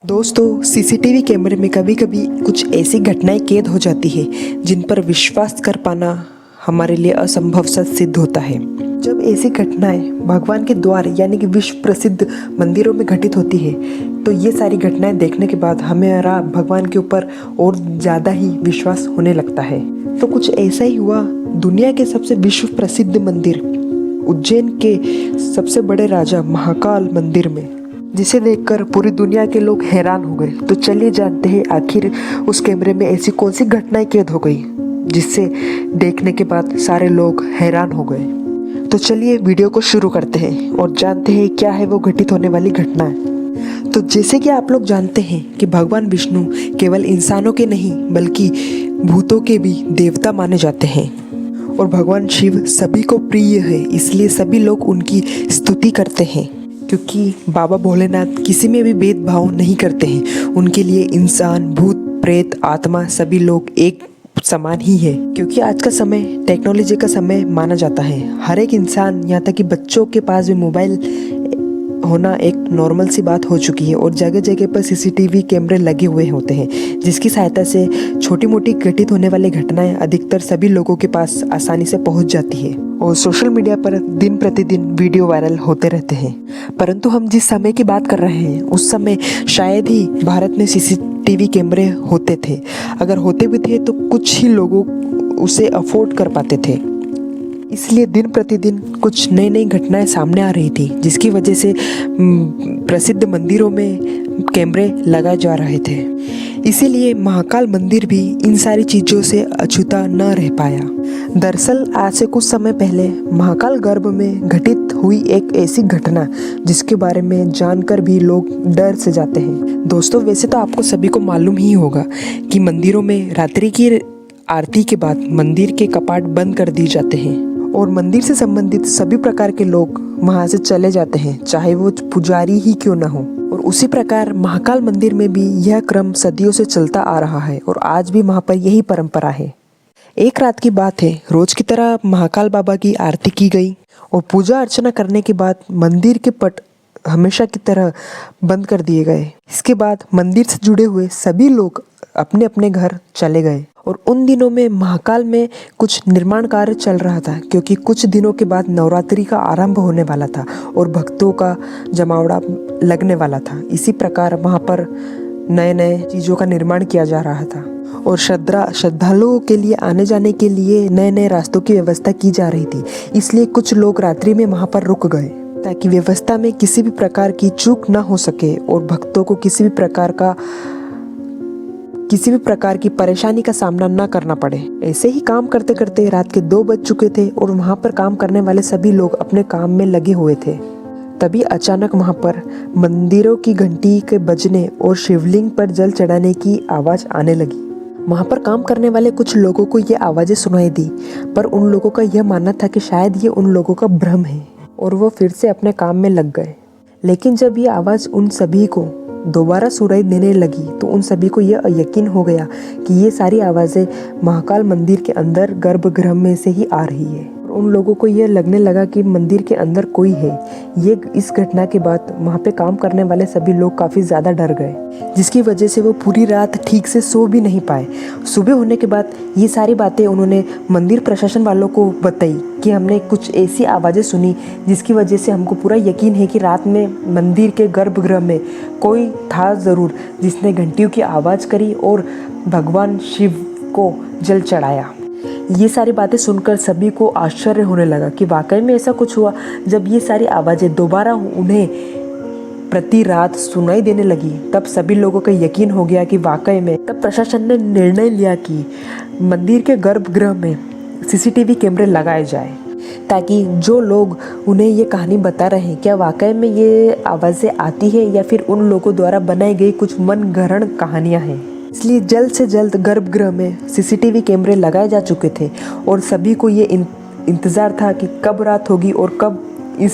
दोस्तों, सीसीटीवी कैमरे में कभी कभी कुछ ऐसी घटनाएं कैद हो जाती है जिन पर विश्वास कर पाना हमारे लिए असंभव सा सिद्ध होता है। जब ऐसी घटनाएं भगवान के द्वार यानी कि विश्व प्रसिद्ध मंदिरों में घटित होती है तो ये सारी घटनाएं देखने के बाद हमारा भगवान के ऊपर और ज़्यादा ही विश्वास होने लगता है। तो कुछ ऐसा ही हुआ दुनिया के सबसे विश्व प्रसिद्ध मंदिर उज्जैन के सबसे बड़े राजा महाकाल मंदिर में, जिसे देखकर पूरी दुनिया के लोग हैरान हो गए। तो चलिए जानते हैं आखिर उस कैमरे में ऐसी कौन सी घटनाएं कैद हो गई जिससे देखने के बाद सारे लोग हैरान हो गए। तो चलिए वीडियो को शुरू करते हैं और जानते हैं क्या है वो घटित होने वाली घटनाएं। तो जैसे कि आप लोग जानते हैं कि भगवान विष्णु केवल इंसानों के नहीं बल्कि भूतों के भी देवता माने जाते हैं और भगवान शिव सभी को प्रिय है, इसलिए सभी लोग उनकी स्तुति करते हैं क्योंकि बाबा भोलेनाथ किसी में भी भेदभाव नहीं करते हैं। उनके लिए इंसान, भूत, प्रेत, आत्मा सभी लोग एक समान ही है। क्योंकि आज का समय टेक्नोलॉजी का समय माना जाता है। हर एक इंसान, यहाँ तक कि बच्चों के पास भी मोबाइल होना एक नॉर्मल सी बात हो चुकी है और जगह जगह पर सीसीटीवी कैमरे लगे हुए होते हैं, जिसकी सहायता से छोटी मोटी घटित होने वाली घटनाएं अधिकतर सभी लोगों के पास आसानी से पहुंच जाती है और सोशल मीडिया पर दिन प्रतिदिन वीडियो वायरल होते रहते हैं। परंतु हम जिस समय की बात कर रहे हैं उस समय शायद ही भारत में सीसीटीवी कैमरे होते थे। अगर होते भी थे तो कुछ ही लोगों उसे अफोर्ड कर पाते थे, इसलिए दिन प्रतिदिन कुछ नई नई घटनाएं सामने आ रही थी, जिसकी वजह से प्रसिद्ध मंदिरों में कैमरे लगाए जा रहे थे। इसीलिए महाकाल मंदिर भी इन सारी चीज़ों से अछूता न रह पाया। दरअसल आज से कुछ समय पहले महाकाल गर्भ में घटित हुई एक ऐसी घटना जिसके बारे में जानकर भी लोग डर से जाते हैं। दोस्तों, वैसे तो आपको सभी को मालूम ही होगा कि मंदिरों में रात्रि की आरती के बाद मंदिर के कपाट बंद कर दिए जाते हैं और मंदिर से संबंधित सभी प्रकार के लोग वहां से चले जाते हैं, चाहे वो पुजारी ही क्यों ना हो। और उसी प्रकार महाकाल मंदिर में भी यह क्रम सदियों से चलता आ रहा है और आज भी वहां पर यही परंपरा है। एक रात की बात है, रोज की तरह महाकाल बाबा की आरती की गई और पूजा अर्चना करने के बाद मंदिर के पट हमेशा की तरह बंद कर दिए गए। इसके बाद मंदिर से जुड़े हुए सभी लोग अपने अपने घर चले गए और उन दिनों में महाकाल में कुछ निर्माण कार्य चल रहा था, क्योंकि कुछ दिनों के बाद नवरात्रि का आरंभ होने वाला था और भक्तों का जमावड़ा लगने वाला था। इसी प्रकार वहाँ पर नए नए चीज़ों का निर्माण किया जा रहा था और श्रद्धालुओं के लिए आने जाने के लिए नए नए रास्तों की व्यवस्था की जा रही थी। इसलिए कुछ लोग रात्रि में वहाँ पर रुक गए ताकि व्यवस्था में किसी भी प्रकार की चूक न हो सके और भक्तों को किसी भी प्रकार की परेशानी का सामना न करना पड़े। ऐसे ही काम करते करते रात के 2 बज चुके थे और वहाँ पर काम करने वाले सभी लोग अपने काम में लगे हुए थे। तभी अचानक वहाँ पर मंदिरों की घंटी के बजने और शिवलिंग पर जल चढ़ाने की आवाज़ आने लगी। वहाँ पर काम करने वाले कुछ लोगों को ये आवाज़ें सुनाई दी, पर उन लोगों का यह मानना था कि शायद ये उन लोगों का भ्रम है और वो फिर से अपने काम में लग गए। लेकिन जब ये आवाज़ उन सभी को दोबारा सुनाई देने लगी तो उन सभी को यह यकीन हो गया कि ये सारी आवाज़ें महाकाल मंदिर के अंदर गर्भगृह में से ही आ रही है। उन लोगों को यह लगने लगा कि मंदिर के अंदर कोई है। इस घटना के बाद वहाँ पे काम करने वाले सभी लोग काफ़ी ज़्यादा डर गए, जिसकी वजह से वो पूरी रात ठीक से सो भी नहीं पाए। सुबह होने के बाद ये सारी बातें उन्होंने मंदिर प्रशासन वालों को बताई कि हमने कुछ ऐसी आवाज़ें सुनी जिसकी वजह से हमको पूरा यकीन है कि रात में मंदिर के गर्भगृह में कोई था ज़रूर जिसने घंटियों की आवाज़ करी और भगवान शिव को जल चढ़ाया। ये सारी बातें सुनकर सभी को आश्चर्य होने लगा कि वाकई में ऐसा कुछ हुआ। जब ये सारी आवाज़ें दोबारा उन्हें प्रति रात सुनाई देने लगी तब सभी लोगों को यकीन हो गया कि वाकई में। तब प्रशासन ने निर्णय लिया कि मंदिर के गर्भगृह में सीसीटीवी कैमरे लगाए जाए ताकि जो लोग उन्हें ये कहानी बता रहे हैं क्या वाकई में ये आवाज़ें आती है या फिर उन लोगों द्वारा बनाई गई कुछ मनगढ़ंत कहानियाँ हैं। इसलिए जल्द से जल्द गर्भगृह में सीसीटीवी कैमरे लगाए जा चुके थे और सभी को ये इंतज़ार था कि कब रात होगी और कब इस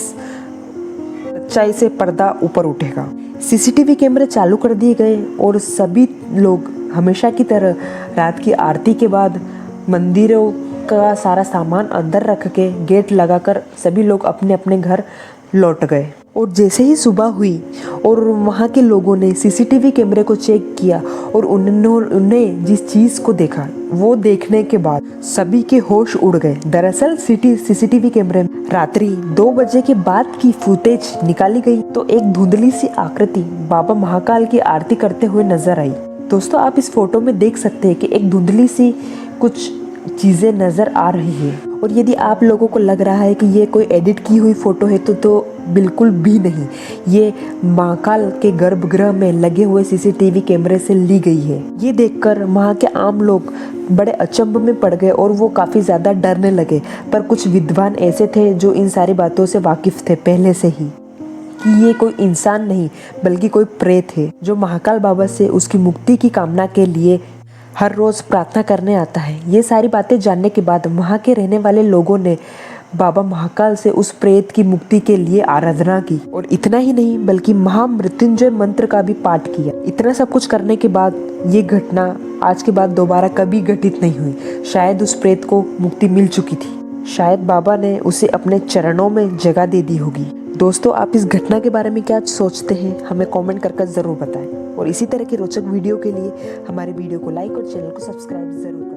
सच्चाई से पर्दा ऊपर उठेगा। सीसीटीवी कैमरे चालू कर दिए गए और सभी लोग हमेशा की तरह रात की आरती के बाद मंदिरों का सारा सामान अंदर रख के गेट लगाकर सभी लोग अपने अपने घर लौट गए। और जैसे ही सुबह हुई और वहाँ के लोगों ने सीसीटीवी कैमरे को चेक किया और उन्होंने जिस चीज़ को देखा वो देखने के बाद सभी के होश उड़ गए। दरअसल सीसीटीवी कैमरे में रात्रि 2 बजे के बाद की फुटेज निकाली गई तो एक धुंधली सी आकृति बाबा महाकाल की आरती करते हुए नजर आई। दोस्तों, आप इस फोटो में देख सकते हैं कि एक धुंधली सी कुछ चीज़ें नज़र आ रही है। और यदि आप लोगों को लग रहा है कि ये कोई एडिट की हुई फ़ोटो है तो बिल्कुल भी नहीं, ये महाकाल के गर्भगृह में लगे हुए सीसीटीवी कैमरे से ली गई है। ये देखकर वहाँ के आम लोग बड़े अचंभ में पड़ गए और वो काफ़ी ज़्यादा डरने लगे। पर कुछ विद्वान ऐसे थे जो इन सारी बातों से वाकिफ़ थे पहले से ही कि ये कोई इंसान नहीं बल्कि कोई प्रेत है जो महाकाल बाबा से उसकी मुक्ति की कामना के लिए हर रोज़ प्रार्थना करने आता है। ये सारी बातें जानने के बाद वहाँ के रहने वाले लोगों ने बाबा महाकाल से उस प्रेत की मुक्ति के लिए आराधना की और इतना ही नहीं बल्कि महामृत्युंजय मंत्र का भी पाठ किया। इतना सब कुछ करने के बाद ये घटना आज के बाद दोबारा कभी घटित नहीं हुई। शायद उस प्रेत को मुक्ति मिल चुकी थी, शायद बाबा ने उसे अपने चरणों में जगह दे दी होगी। दोस्तों, आप इस घटना के बारे में क्या सोचते हैं हमें कमेंट करके ज़रूर बताएं और इसी तरह की रोचक वीडियो के लिए हमारे वीडियो को लाइक और चैनल को सब्सक्राइब ज़रूर करें।